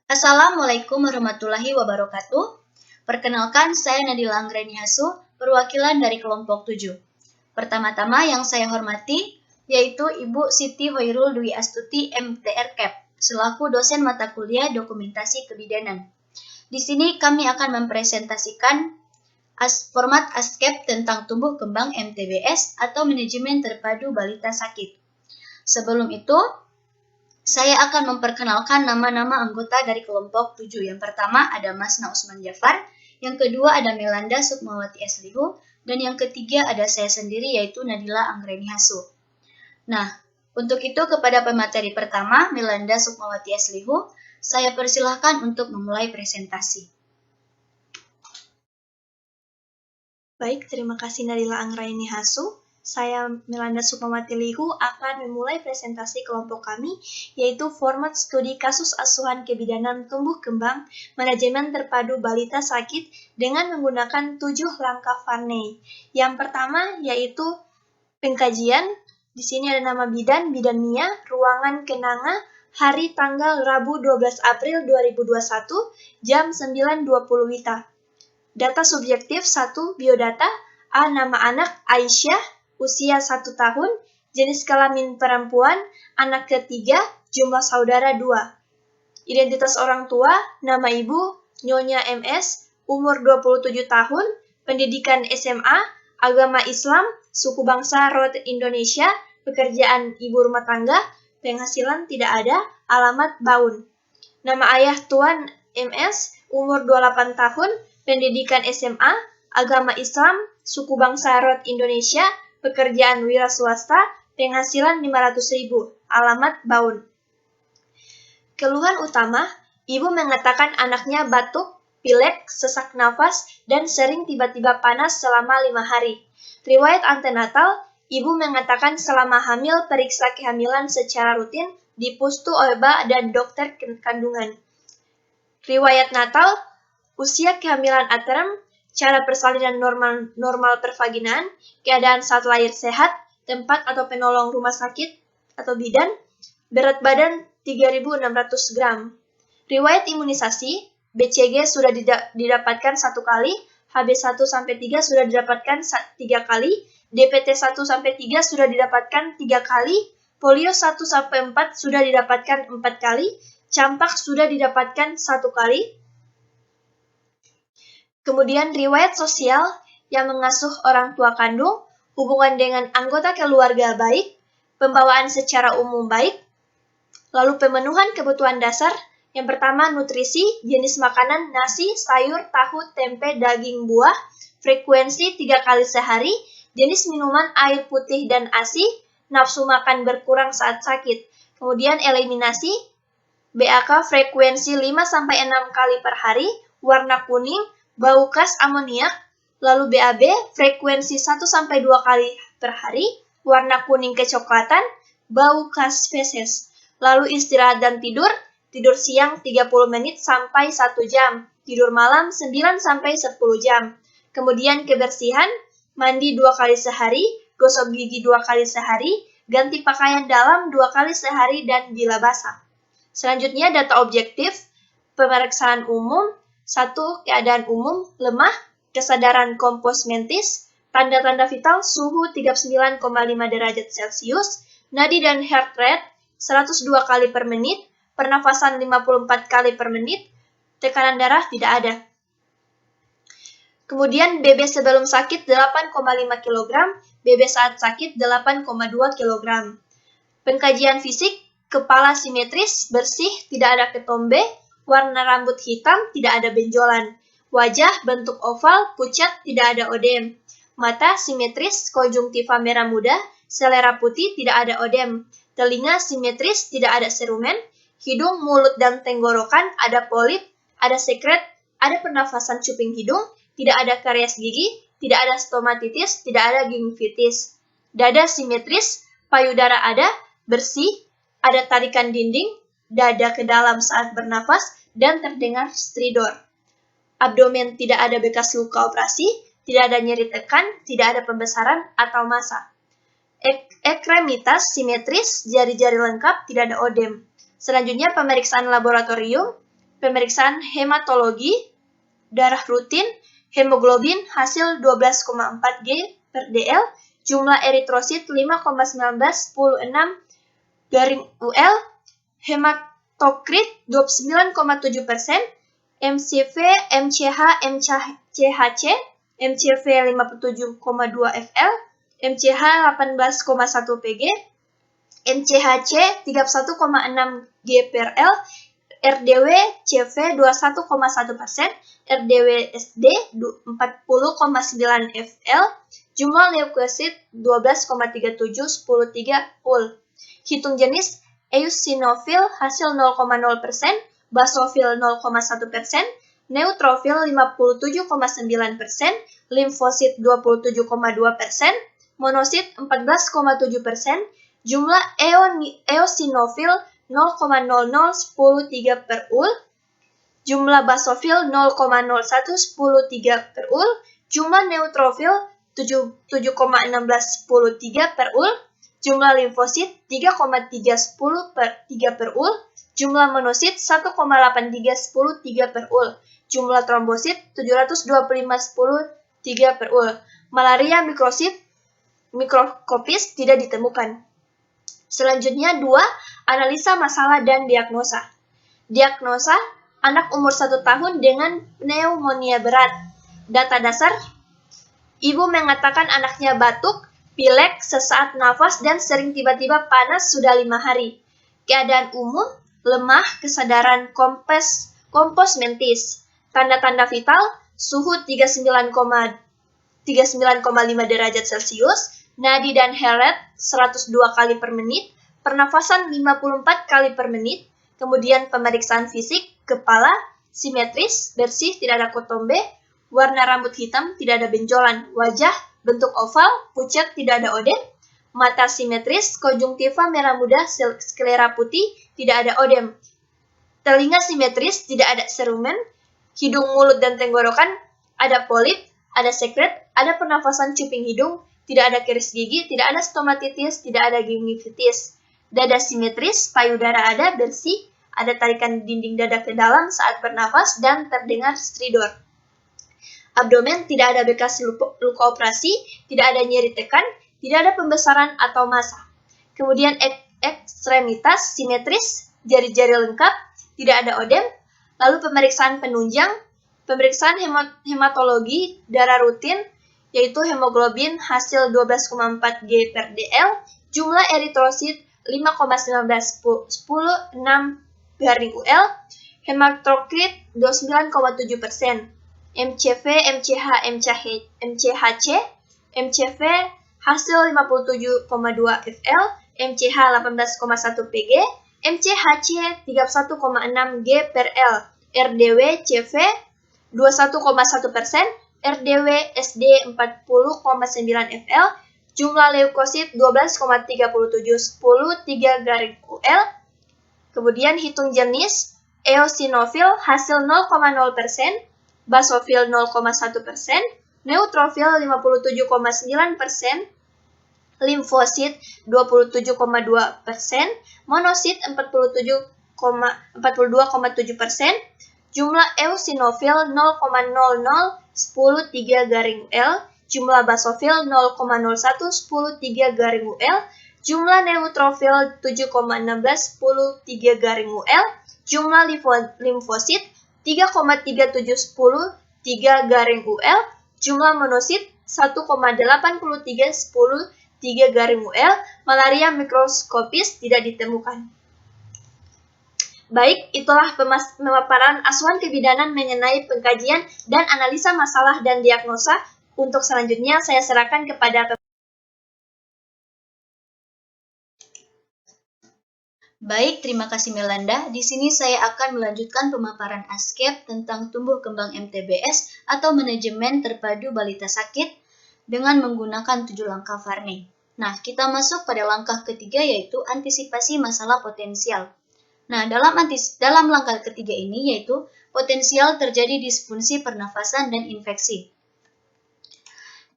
Assalamualaikum warahmatullahi wabarakatuh. Perkenalkan, saya Nadila Anggrenihasu, perwakilan dari kelompok 7. Pertama-tama yang saya hormati, yaitu Ibu Siti Hoirul Dwi Astuti MTR Cap, selaku dosen mata kuliah Dokumentasi Kebidanan. Di sini kami akan mempresentasikan format ASKEP tentang tumbuh kembang MTBS atau Manajemen Terpadu Balita Sakit. Sebelum itu, saya akan memperkenalkan nama-nama anggota dari kelompok 7. Yang pertama ada Masna Usman Jafar, yang kedua ada Melanda Sukmawati Eslihu, dan yang ketiga ada saya sendiri yaitu Nadila Anggrenihasu. Nah, untuk itu kepada pemateri pertama, Melanda Sukmawati Eslihu, saya persilahkan untuk memulai presentasi. Baik, terima kasih Nadila Anggrenihasu. Saya, Melanda Sukmawati Lihu, akan memulai presentasi kelompok kami, yaitu format studi kasus asuhan kebidanan tumbuh kembang manajemen terpadu balita sakit dengan menggunakan 7 langkah Varney. Yang pertama yaitu pengkajian. Di sini ada nama bidan, Bidan Mia, ruangan Kenanga, hari tanggal Rabu 12 April 2021, jam 9.20 WITA. Data subjektif 1, biodata, A. Nama anak, Aisyah, usia 1 tahun, jenis kelamin perempuan, anak ketiga, jumlah saudara 2. Identitas orang tua, nama ibu, Nyonya MS, umur 27 tahun, pendidikan SMA, agama Islam, suku bangsa Rot Indonesia, pekerjaan ibu rumah tangga, penghasilan tidak ada, alamat Baun. Nama ayah Tuan MS, umur 28 tahun, pendidikan SMA, agama Islam, suku bangsa Rot Indonesia, pekerjaan wira swasta, penghasilan 500.000, alamat Baun. Keluhan utama, ibu mengatakan anaknya batuk, pilek, sesak nafas, dan sering tiba-tiba panas selama 5 hari. Riwayat antenatal, ibu mengatakan selama hamil periksa kehamilan secara rutin di Pustu OBA dan dokter kandungan. Riwayat natal, usia kehamilan aterm, cara persalinan normal pervaginaan, keadaan saat lahir sehat, tempat atau penolong rumah sakit atau bidan, berat badan 3.600 gram. Riwayat imunisasi, BCG sudah didapatkan 1 kali, HB1-3 sudah didapatkan 3 kali, DPT 1-3 sudah didapatkan 3 kali, polio 1-4 sudah didapatkan 4 kali, campak sudah didapatkan 1 kali. Kemudian riwayat sosial yang mengasuh orang tua kandung, hubungan dengan anggota keluarga baik, pembawaan secara umum baik, lalu pemenuhan kebutuhan dasar. Yang pertama nutrisi, jenis makanan nasi, sayur, tahu, tempe, daging, buah, frekuensi 3 kali sehari, jenis minuman air putih dan ASI, nafsu makan berkurang saat sakit. Kemudian eliminasi, BAK frekuensi 5-6 kali per hari, warna kuning, bau khas amoniak, lalu BAB frekuensi 1-2 kali per hari, warna kuning kecoklatan, bau khas feses. Lalu istirahat dan tidur siang 30 menit sampai 1 jam, tidur malam 9-10 jam. Kemudian kebersihan, mandi 2 kali sehari, gosok gigi 2 kali sehari, ganti pakaian dalam 2 kali sehari dan bila basah. Selanjutnya data objektif, pemeriksaan umum, 1. Keadaan umum, lemah, kesadaran kompos mentis, tanda-tanda vital, suhu 39,5 derajat Celcius, nadi dan heart rate 102 kali per menit, pernafasan 54 kali per menit, tekanan darah tidak ada. Kemudian BB sebelum sakit 8,5 kg, BB saat sakit 8,2 kg. Pengkajian fisik, kepala simetris, bersih, tidak ada ketombe, warna rambut hitam, tidak ada benjolan. Wajah bentuk oval, pucat, tidak ada odem. Mata simetris, konjungtiva merah muda, selera putih, tidak ada odem. Telinga simetris, tidak ada serumen. Hidung, mulut, dan tenggorokan, ada polip, ada sekret, ada pernafasan cuping hidung, tidak ada karies gigi, tidak ada stomatitis, tidak ada gingivitis. Dada simetris, payudara ada, bersih, ada tarikan dinding, dada ke dalam saat bernafas, dan terdengar stridor. Abdomen tidak ada bekas luka operasi, tidak ada nyeri tekan, tidak ada pembesaran atau massa. Ekstremitas simetris, jari-jari lengkap, tidak ada odem. Selanjutnya pemeriksaan laboratorium, pemeriksaan hematologi, darah rutin, hemoglobin hasil 12,4 G per DL, jumlah eritrosit 5,1916 UL, hematokrit 29,7%, MCV, MCH, MCHC, MCV 57,2 FL, MCH 18,1 PG, MCHC 31,6 G per L, RDW CV 21,1%, RDW SD 40,9 FL, jumlah leukosit 12,37 UL. Hitung jenis eosinofil hasil 0,0%, basofil 0,1%, neutrofil 57,9%, limfosit 27,2%, monosit 14,7%, jumlah eosinofil 0,0013 per UL, jumlah basofil 0,0113 per UL, jumlah neutrofil 7,1613 per UL, jumlah limfosit 3,310 per UL, jumlah monosit 1,8313 per UL, jumlah trombosit 725,10 per UL. Malaria mikroskopis tidak ditemukan. Selanjutnya 2. Analisa masalah dan diagnosa. Diagnosa, anak umur 1 tahun dengan pneumonia berat. Data dasar, ibu mengatakan anaknya batuk, pilek, sesaat nafas, dan sering tiba-tiba panas sudah 5 hari. Keadaan umum, lemah, kesadaran kompos mentis. Tanda-tanda vital, suhu 39,5 derajat Celcius, nadi dan heart rate 102 kali per menit, pernafasan 54 kali per menit, kemudian pemeriksaan fisik, kepala, simetris, bersih, tidak ada kotombe, warna rambut hitam, tidak ada benjolan, wajah, bentuk oval, pucat, tidak ada odem, mata simetris, konjungtiva merah muda, sklera putih, tidak ada odem, telinga simetris, tidak ada serumen, hidung, mulut, dan tenggorokan, ada polip, ada sekret, ada pernafasan cuping hidung, tidak ada keris gigi, tidak ada stomatitis, tidak ada gingivitis. Dada simetris, payudara ada, bersih, ada tarikan dinding dada ke dalam saat bernafas, dan terdengar stridor. Abdomen, tidak ada bekas luka operasi, tidak ada nyeri tekan, tidak ada pembesaran atau massa. Kemudian ekstremitas simetris, jari-jari lengkap, tidak ada odem. Lalu pemeriksaan penunjang, pemeriksaan hematologi, darah rutin, yaitu hemoglobin hasil 12,4 G per DL, jumlah eritrosit 5,1916 UL, hematokrit 29,7%, MCV, MCH, MCHC, MCV hasil 57,2 FL, MCH 18,1 PG, MCHC 31,6 G per L, RDW CV 21,1%, RDW SD 40,9 FL, jumlah leukosit 12,3710 UL, kemudian hitung jenis eosinofil hasil 0,0%, basofil 0,1%, neutrofil 57,9%, limfosit 27,2%, monosit 42,7%, jumlah eosinofil 0,0013 UL, jumlah basofil 0,0113 UL, jumlah neutrofil 7,1613 UL, jumlah limfosit 3,3710 UL, jumlah monosit 1,8310 UL, malaria mikroskopis tidak ditemukan. Baik, itulah pemaparan asuhan kebidanan mengenai pengkajian dan analisa masalah dan diagnosa. Untuk selanjutnya, saya serahkan kepada Baik, terima kasih Melanda. Di sini saya akan melanjutkan pemaparan ASKEP tentang tumbuh kembang MTBS atau manajemen terpadu balita sakit dengan menggunakan 7 langkah Varney. Nah, kita masuk pada langkah ketiga yaitu antisipasi masalah potensial. Nah, dalam langkah ketiga ini yaitu potensial terjadi disfungsi pernafasan dan infeksi.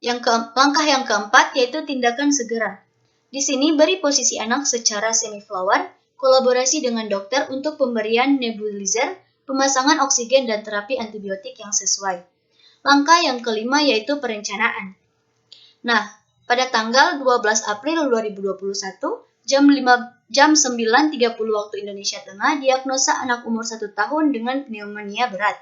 Langkah yang keempat yaitu tindakan segera. Di sini beri posisi anak secara semi-flower, kolaborasi dengan dokter untuk pemberian nebulizer pemasangan oksigen dan terapi antibiotik yang sesuai. Langkah yang kelima yaitu perencanaan. Nah, pada tanggal 12 April 2021, jam 9.30 waktu Indonesia Tengah, diagnosa anak umur 1 tahun dengan pneumonia berat.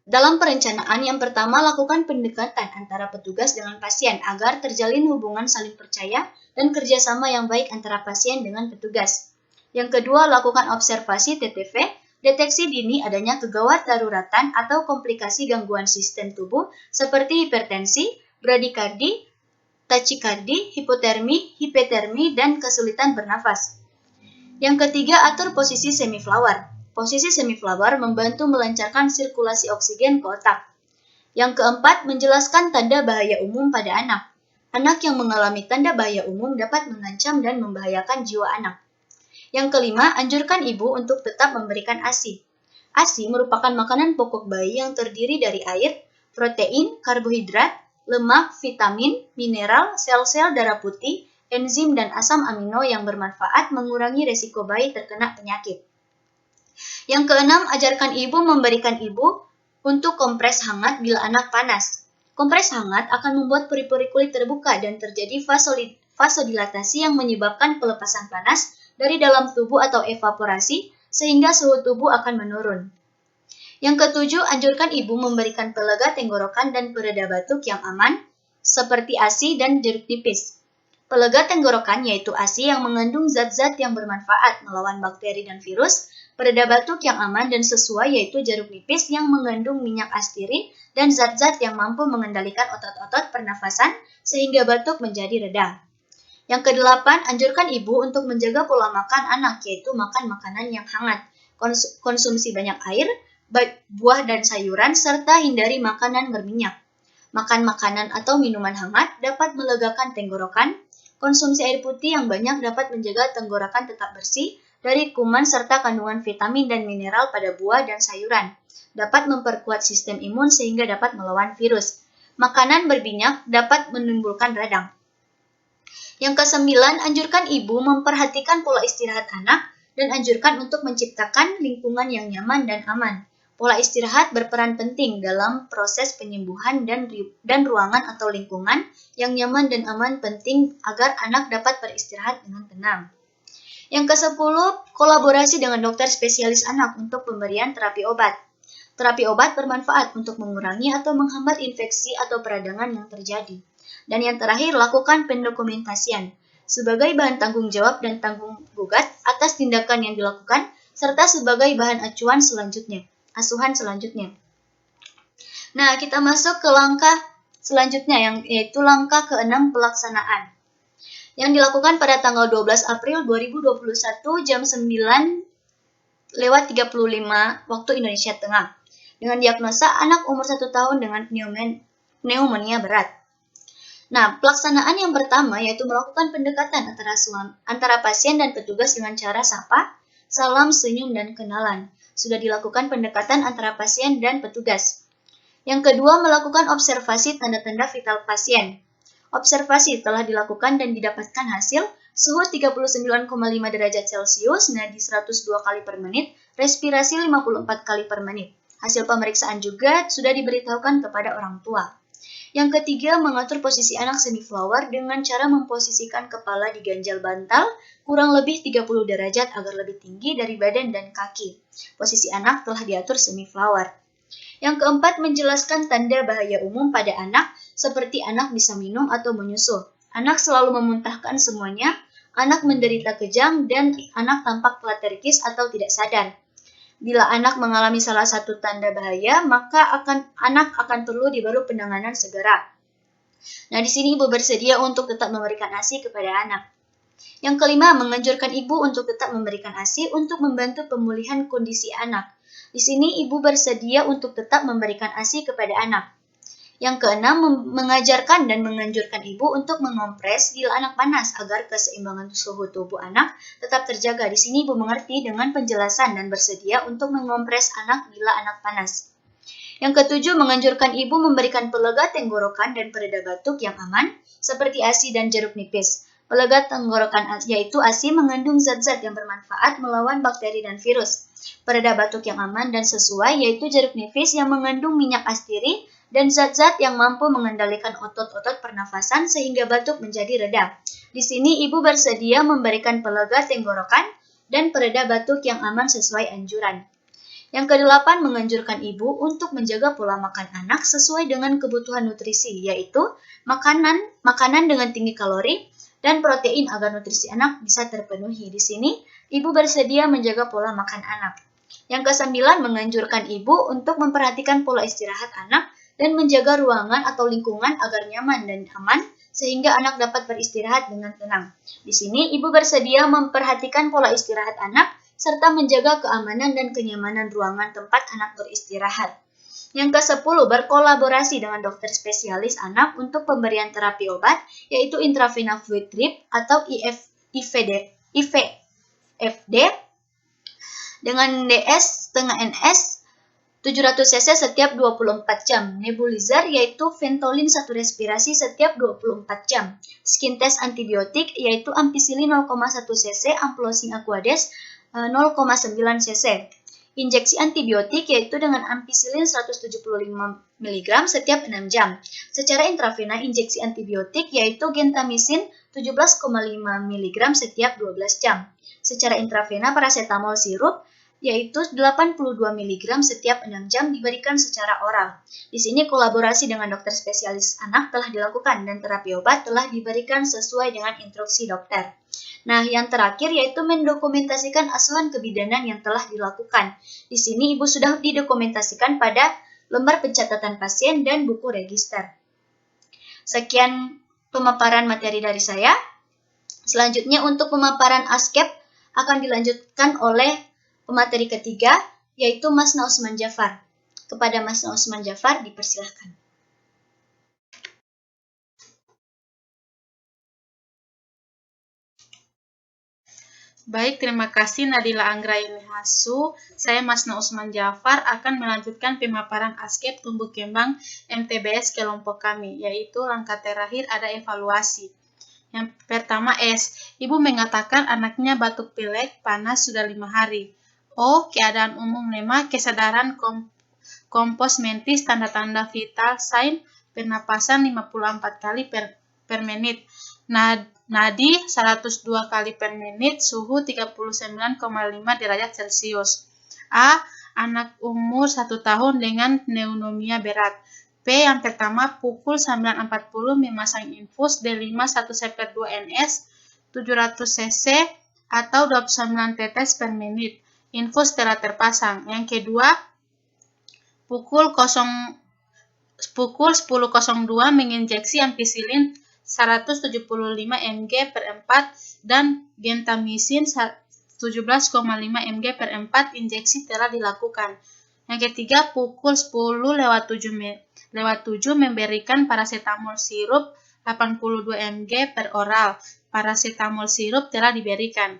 Dalam perencanaan, yang pertama lakukan pendekatan antara petugas dengan pasien agar terjalin hubungan saling percaya dan kerjasama yang baik antara pasien dengan petugas. Yang kedua, lakukan observasi TTV, deteksi dini adanya kegawat daruratan atau komplikasi gangguan sistem tubuh seperti hipertensi, bradikardi, tachikardi, hipotermi, hipotermi, dan kesulitan bernafas. Yang ketiga, atur posisi semiflower. Posisi semiflower membantu melancarkan sirkulasi oksigen ke otak. Yang keempat, menjelaskan tanda bahaya umum pada anak. Anak yang mengalami tanda bahaya umum dapat mengancam dan membahayakan jiwa anak. Yang kelima, anjurkan ibu untuk tetap memberikan ASI. ASI merupakan makanan pokok bayi yang terdiri dari air, protein, karbohidrat, lemak, vitamin, mineral, sel-sel darah putih, enzim, dan asam amino yang bermanfaat mengurangi resiko bayi terkena penyakit. Yang keenam, ajarkan ibu memberikan ibu untuk kompres hangat bila anak panas. Kompres hangat akan membuat peri-peri kulit terbuka dan terjadi vasodilatasi yang menyebabkan pelepasan panas dari dalam tubuh atau evaporasi, sehingga suhu tubuh akan menurun. Yang ketujuh, anjurkan ibu memberikan pelega tenggorokan dan pereda batuk yang aman, seperti ASI dan jeruk nipis. Pelega tenggorokan yaitu ASI yang mengandung zat-zat yang bermanfaat melawan bakteri dan virus, pereda batuk yang aman dan sesuai yaitu jeruk nipis yang mengandung minyak astirin dan zat-zat yang mampu mengendalikan otot-otot pernafasan sehingga batuk menjadi reda. Yang kedelapan, anjurkan ibu untuk menjaga pola makan anak yaitu makan makanan yang hangat, konsumsi banyak air, buah dan sayuran, serta hindari makanan berminyak. Makan makanan atau minuman hangat dapat melegakan tenggorokan. Konsumsi air putih yang banyak dapat menjaga tenggorokan tetap bersih dari kuman serta kandungan vitamin dan mineral pada buah dan sayuran. Dapat memperkuat sistem imun sehingga dapat melawan virus. Makanan berminyak dapat menimbulkan radang. Yang kesembilan, anjurkan ibu memperhatikan pola istirahat anak dan anjurkan untuk menciptakan lingkungan yang nyaman dan aman. Pola istirahat berperan penting dalam proses penyembuhan dan ruangan atau lingkungan yang nyaman dan aman penting agar anak dapat beristirahat dengan tenang. Yang kesepuluh, kolaborasi dengan dokter spesialis anak untuk pemberian terapi obat. Terapi obat bermanfaat untuk mengurangi atau menghambat infeksi atau peradangan yang terjadi. Dan yang terakhir, lakukan pendokumentasian sebagai bahan tanggung jawab dan tanggung gugat atas tindakan yang dilakukan, serta sebagai bahan asuhan selanjutnya. Nah, kita masuk ke langkah selanjutnya, yaitu langkah ke-6 pelaksanaan. Yang dilakukan pada tanggal 12 April 2021 jam 9.35 waktu Indonesia Tengah. Dengan diagnosa anak umur 1 tahun dengan pneumonia berat. Nah, pelaksanaan yang pertama yaitu melakukan pendekatan antara pasien dan petugas dengan cara sapa, salam, senyum, dan kenalan. Sudah dilakukan pendekatan antara pasien dan petugas. Yang kedua, melakukan observasi tanda-tanda vital pasien. Observasi telah dilakukan dan didapatkan hasil suhu 39,5 derajat Celcius, nadi 102 kali per menit, respirasi 54 kali per menit. Hasil pemeriksaan juga sudah diberitahukan kepada orang tua. Yang ketiga, mengatur posisi anak semiflower dengan cara memposisikan kepala di ganjal bantal kurang lebih 30 derajat agar lebih tinggi dari badan dan kaki. Posisi anak telah diatur semiflower. Yang keempat, menjelaskan tanda bahaya umum pada anak seperti anak bisa minum atau menyusu. Anak selalu memuntahkan semuanya, anak menderita kejang, dan anak tampak letargis atau tidak sadar. Bila anak mengalami salah satu tanda bahaya, maka anak akan perlu dibaru penanganan segera. Nah, di sini ibu bersedia untuk tetap memberikan ASI kepada anak. Yang kelima, menganjurkan ibu untuk tetap memberikan ASI untuk membantu pemulihan kondisi anak. Di sini ibu bersedia untuk tetap memberikan ASI kepada anak. Yang keenam, mengajarkan dan menganjurkan ibu untuk mengompres bila anak panas agar keseimbangan suhu tubuh anak tetap terjaga. Di sini ibu mengerti dengan penjelasan dan bersedia untuk mengompres anak bila anak panas. Yang ketujuh, menganjurkan ibu memberikan pelega tenggorokan dan pereda batuk yang aman seperti ASI dan jeruk nipis. Pelega tenggorokan yaitu ASI mengandung zat-zat yang bermanfaat melawan bakteri dan virus. Pereda batuk yang aman dan sesuai yaitu jeruk nipis yang mengandung minyak astiri dan zat-zat yang mampu mengendalikan otot-otot pernafasan sehingga batuk menjadi reda. Di sini ibu bersedia memberikan pelega tenggorokan dan pereda batuk yang aman sesuai anjuran. Yang kedelapan, menganjurkan ibu untuk menjaga pola makan anak sesuai dengan kebutuhan nutrisi, yaitu makanan dengan tinggi kalori dan protein agar nutrisi anak bisa terpenuhi. Di sini, ibu bersedia menjaga pola makan anak. Yang kesembilan, menganjurkan ibu untuk memperhatikan pola istirahat anak dan menjaga ruangan atau lingkungan agar nyaman dan aman sehingga anak dapat beristirahat dengan tenang. Di sini, ibu bersedia memperhatikan pola istirahat anak serta menjaga keamanan dan kenyamanan ruangan tempat anak beristirahat. Yang ke-10, berkolaborasi dengan dokter spesialis anak untuk pemberian terapi obat, yaitu intravenous fluid drip atau IVFD dengan DS setengah NS 700 cc setiap 24 jam. Nebulizer yaitu Ventolin 1 respirasi setiap 24 jam. Skin test antibiotik yaitu ampicillin 0,1 cc, amplosing aquades 0,9 cc. Injeksi antibiotik yaitu dengan ampicillin 175 mg setiap 6 jam. Secara intravena injeksi antibiotik yaitu gentamicin 17,5 mg setiap 12 jam. Secara intravena paracetamol sirup yaitu 82 mg setiap 6 jam diberikan secara oral. Di sini kolaborasi dengan dokter spesialis anak telah dilakukan dan terapi obat telah diberikan sesuai dengan instruksi dokter. Nah, yang terakhir yaitu mendokumentasikan asuhan kebidanan yang telah dilakukan. Di sini ibu sudah didokumentasikan pada lembar pencatatan pasien dan buku register. Sekian pemaparan materi dari saya. Selanjutnya untuk pemaparan ASKEP akan dilanjutkan oleh pemateri ketiga, yaitu Mas Nausman Jafar. Kepada Mas Nausman Jafar, dipersilahkan. Baik, terima kasih Nadila Anggraini Hasu. Saya Mas Nausman Jafar akan melanjutkan pemaparan ASKEP tumbuh kembang MTBS kelompok kami, yaitu langkah terakhir ada evaluasi. Yang pertama S. Ibu mengatakan anaknya batuk pilek, panas sudah 5 hari. O. Keadaan umum lemah, kesadaran kompos mentis, tanda-tanda vital sign, pernapasan 54 kali per menit. Nadi 102 kali per menit, suhu 39,5 derajat Celcius. A. Anak umur 1 tahun dengan pneumonia berat. P. Yang pertama, pukul 9.40 memasang infus D5 1/2 NS 700 cc atau 29 tetes per menit. Infus telah terpasang. Yang kedua, pukul 10.02 menginjeksi ampicillin 175 mg per 4 dan gentamicin 17,5 mg per 4 injeksi telah dilakukan. Yang ketiga, pukul 10:07 memberikan paracetamol sirup 82 mg per oral. Paracetamol sirup telah diberikan.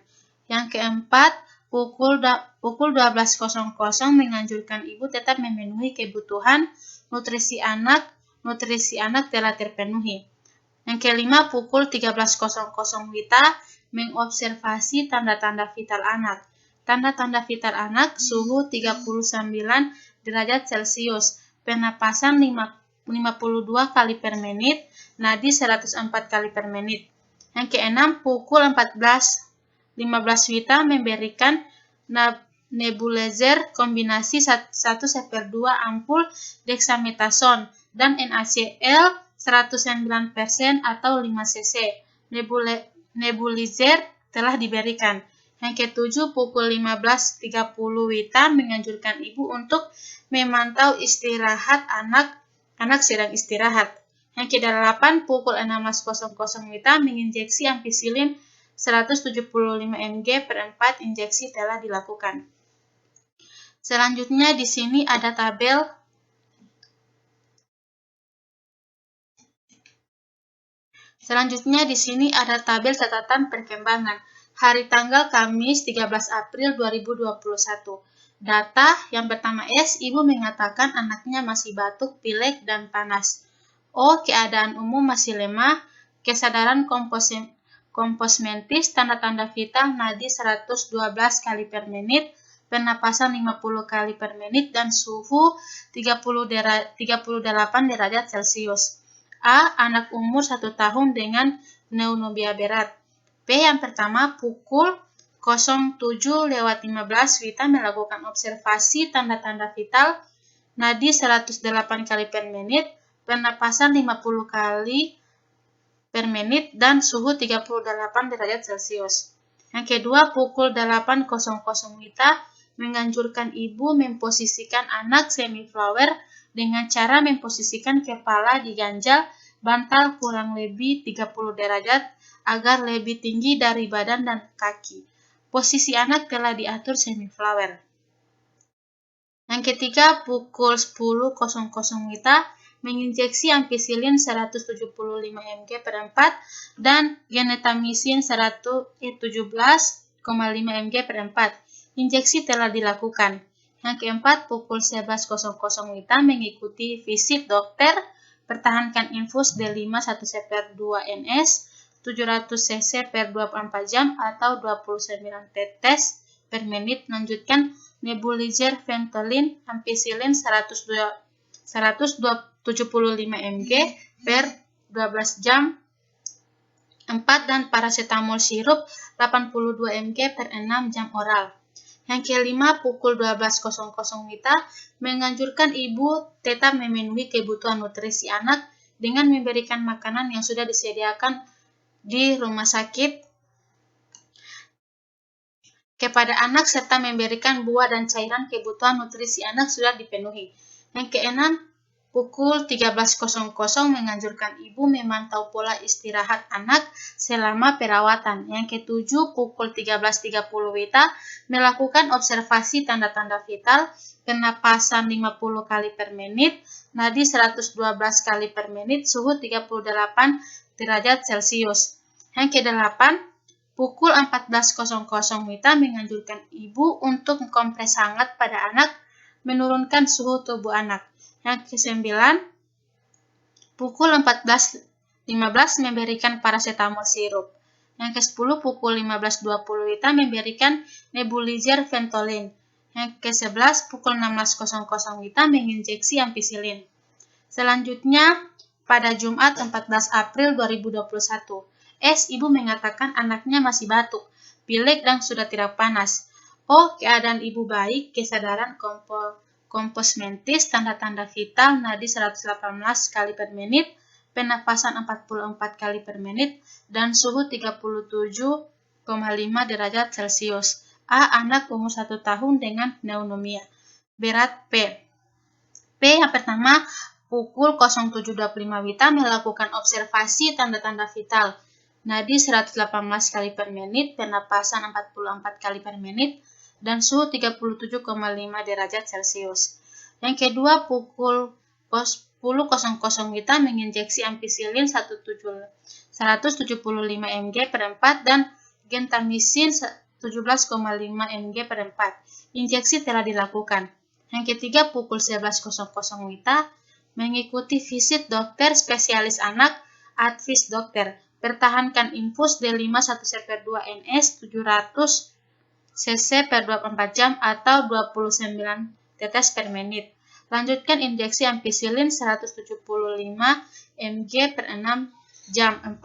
Yang keempat, pukul 12.00 menganjurkan ibu tetap memenuhi kebutuhan nutrisi anak telah terpenuhi. Yang kelima, pukul 13.00 WITA mengobservasi tanda-tanda vital anak. Tanda-tanda vital anak, suhu 39 derajat Celcius, pernapasan 52 kali per menit, nadi 104 kali per menit. Yang keenam, pukul 14.15 WITA memberikan nebulizer kombinasi 1/2 ampul dexamethasone dan NaCl 109% atau 5 cc. Nebulizer telah diberikan. Yang ketujuh, pukul 15.30 WITA menganjurkan ibu untuk memantau istirahat anak sedang istirahat. Yang kedelapan, pukul 16.00 WITA menginjeksi ampicillin 175 mg per 4 injeksi telah dilakukan. Selanjutnya di sini ada tabel catatan perkembangan hari tanggal Kamis 13 April 2021. Data yang pertama S, ibu mengatakan anaknya masih batuk, pilek, dan panas. O, keadaan umum masih lemah, kesadaran kompos mentis, tanda-tanda vital, nadi 112 kali per menit, pernapasan 50 kali per menit, dan suhu 38 derajat Celcius. A. Anak umur 1 tahun dengan pneumonia berat. B. Yang pertama, pukul 07.15 Wita melakukan observasi tanda-tanda vital, nadi 108 kali per menit, pernapasan 50 kali per menit, dan suhu 38 derajat Celcius. Yang kedua, pukul 8.00 Wita menganjurkan ibu memposisikan anak semi-flower dengan cara memposisikan kepala di ganjal bantal kurang lebih 30 derajat agar lebih tinggi dari badan dan kaki. Posisi anak telah diatur semi-flower. Yang ketiga, pukul 10.00 Wita menginjeksi ampicillin 175 mg per 4 dan gentamicin 17,5 mg per 4. Injeksi telah dilakukan. Yang keempat, pukul 11.00 Wita mengikuti visit dokter, pertahankan infus D5 1/2 NS 700 cc per 24 jam atau 29 tetes per menit. Lanjutkan nebulizer Ventolin ampicillin 175 mg per 12 jam 4 dan paracetamol sirup 82 mg per 6 jam oral. Yang kelima, pukul 12.00 Wita menganjurkan ibu tetap memenuhi kebutuhan nutrisi anak dengan memberikan makanan yang sudah disediakan di rumah sakit kepada anak serta memberikan buah dan cairan kebutuhan nutrisi anak sudah dipenuhi. Yang keenam, pukul 13.00 menganjurkan ibu memantau pola istirahat anak selama perawatan. Yang ketujuh, pukul 13.30 Wita melakukan observasi tanda-tanda vital, pernapasan 50 kali per menit, nadi 112 kali per menit, suhu 38 derajat Celcius. Yang kedelapan, pukul 14.00 Wita menganjurkan ibu untuk kompres hangat pada anak, menurunkan suhu tubuh anak. Yang kesembilan, pukul 14.15 memberikan paracetamol sirup. Yang ke-10, pukul 15.20 Wita memberikan nebulizer Ventolin. Yang ke-11, pukul 16.00 Wita menginjeksi ampicillin. Selanjutnya, pada Jumat 14 April 2021, ibu mengatakan anaknya masih batuk, pilek, dan sudah tidak panas. Keadaan ibu baik, kesadaran kompos mentis, tanda-tanda vital, nadi 118 kali per menit, pernapasan 44 kali per menit, dan suhu 37,5 derajat Celcius. A. Anak umur 1 tahun dengan pneumonia berat. P. Yang pertama, pukul 07.25 Wita melakukan observasi tanda-tanda vital, nadi 118 kali per menit, pernapasan 44 kali per menit, dan suhu 37,5 derajat Celcius. Yang kedua, pukul 10.00 Wita menginjeksi ampicillin 175 mg per 4 dan gentamicin 17,5 mg per 4. Injeksi telah dilakukan. Yang ketiga, pukul 11.00 Wita mengikuti visit dokter spesialis anak, advis dokter, pertahankan infus D5 1/2 NS 700 cc per 24 jam atau 29 tetes per menit. Lanjutkan injeksi ampicillin 175 mg per 6 jam 4.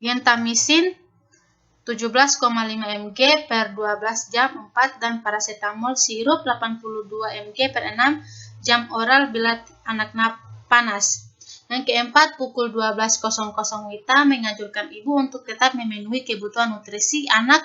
Gentamicin 17,5 mg per 12 jam 4 dan paracetamol sirup 82 mg per 6 jam oral bila anak panas. Yang keempat, pukul 12.00 Wita menganjurkan ibu untuk tetap memenuhi kebutuhan nutrisi anak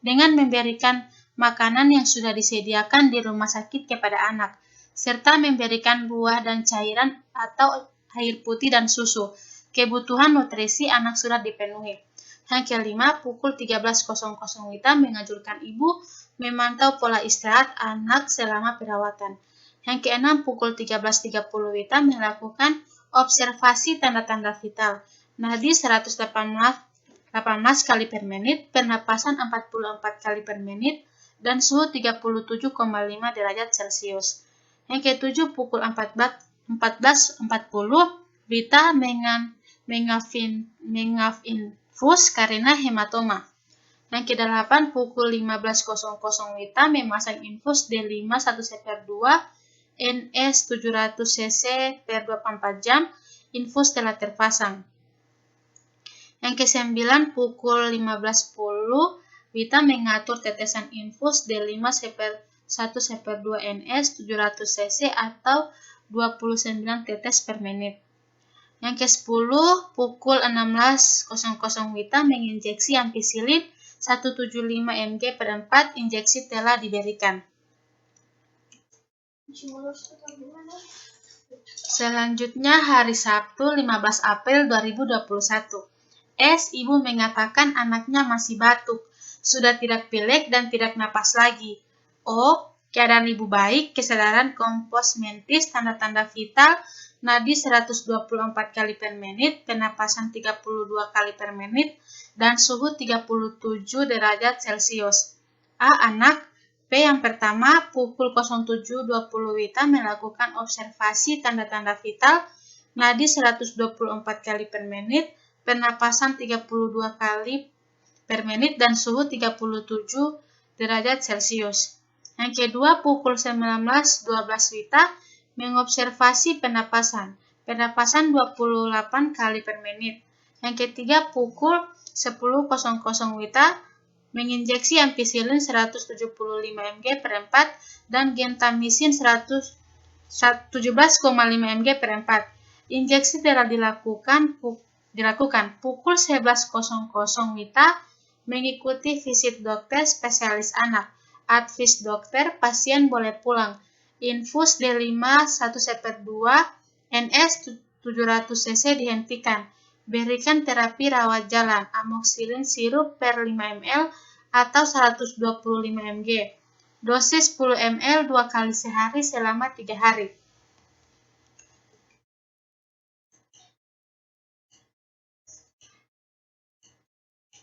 dengan memberikan makanan yang sudah disediakan di rumah sakit kepada anak, serta memberikan buah dan cairan atau air putih dan susu. Kebutuhan nutrisi anak sudah dipenuhi. Yang kelima, pukul 13.00 Wita menganjurkan ibu memantau pola istirahat anak selama perawatan. Yang keenam, pukul 13.30 Wita melakukan observasi tanda-tanda vital, nadi 118 kali per menit, pernapasan 44 kali per menit, dan suhu 37,5 derajat Celcius. Yang ketujuh, pukul 14.40 Wita mengafinfus karena hematoma. Yang ke-8, pukul 15.00 WITA memasang infus D5 1/2 NS 700 cc per 24 jam, infus telah terpasang. Yang ke-9, pukul 15.10 WITA mengatur tetesan infus D5 1/2 NS 700 cc atau 29 tetes per menit. Yang ke-10, pukul 16.00 WITA menginjeksi ampicillin 175 mg per 4, injeksi telah diberikan. Selanjutnya hari Sabtu 15 April 2021. Ibu mengatakan anaknya masih batuk, sudah tidak pilek dan tidak napas lagi. Keadaan ibu baik, kesadaran kompos mentis, tanda-tanda vital, nadi 124 kali per menit, penapasan 32 kali per menit, dan suhu 37 derajat Celcius. Anak. P yang pertama, pukul 07.20 WITA melakukan observasi tanda-tanda vital, nadi 124 kali per menit, penapasan 32 kali per menit, dan suhu 37 derajat Celcius. Yang kedua, pukul 19.12 WITA mengobservasi penapasan 28 kali per menit. Yang ketiga, pukul 10.00 WITA menginjeksi ampicillin 175 mg per 4 dan gentamisin 17,5 mg per 4. Injeksi telah dilakukan pukul 11.00 WITA mengikuti visit dokter spesialis anak. Advis dokter, pasien boleh pulang. Infus D5 1/2 NS 700 cc dihentikan. Berikan terapi rawat jalan, amoxicillin sirup per 5 ml atau 125 mg. Dosis 10 ml 2 kali sehari selama 3 hari.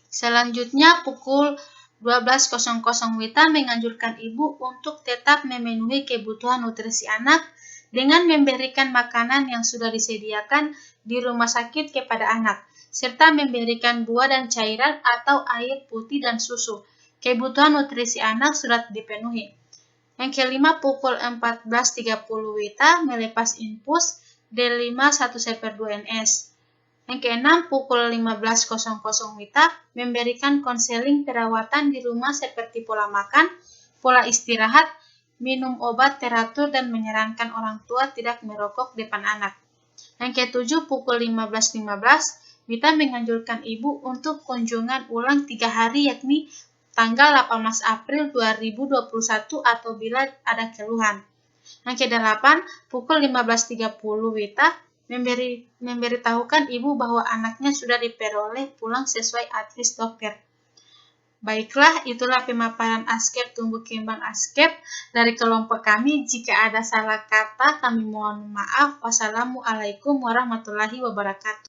Selanjutnya, pukul 12.00 WITA menganjurkan ibu untuk tetap memenuhi kebutuhan nutrisi anak dengan memberikan makanan yang sudah disediakan di rumah sakit kepada anak, serta memberikan buah dan cairan atau air putih dan susu. Kebutuhan nutrisi anak sudah dipenuhi. Yang kelima, pukul 14.30 WITA melepas infus D5 1/2 NS. Yang keenam, pukul 15.00 WITA memberikan konseling perawatan di rumah seperti pola makan, pola istirahat, minum obat teratur, dan menyarankan orang tua tidak merokok depan anak. Yang ketujuh, pukul 15.15 WITA menganjurkan ibu untuk kunjungan ulang 3 hari yakni tanggal 18 April 2021 atau bila ada keluhan. Yang ke-8, pukul 15.30 WITA memberitahukan ibu bahwa anaknya sudah diperoleh pulang sesuai advis dokter. Baiklah, itulah pemaparan ASKEP tumbuh kembang ASKEP dari kelompok kami. Jika ada salah kata, kami mohon maaf. Wassalamualaikum warahmatullahi wabarakatuh.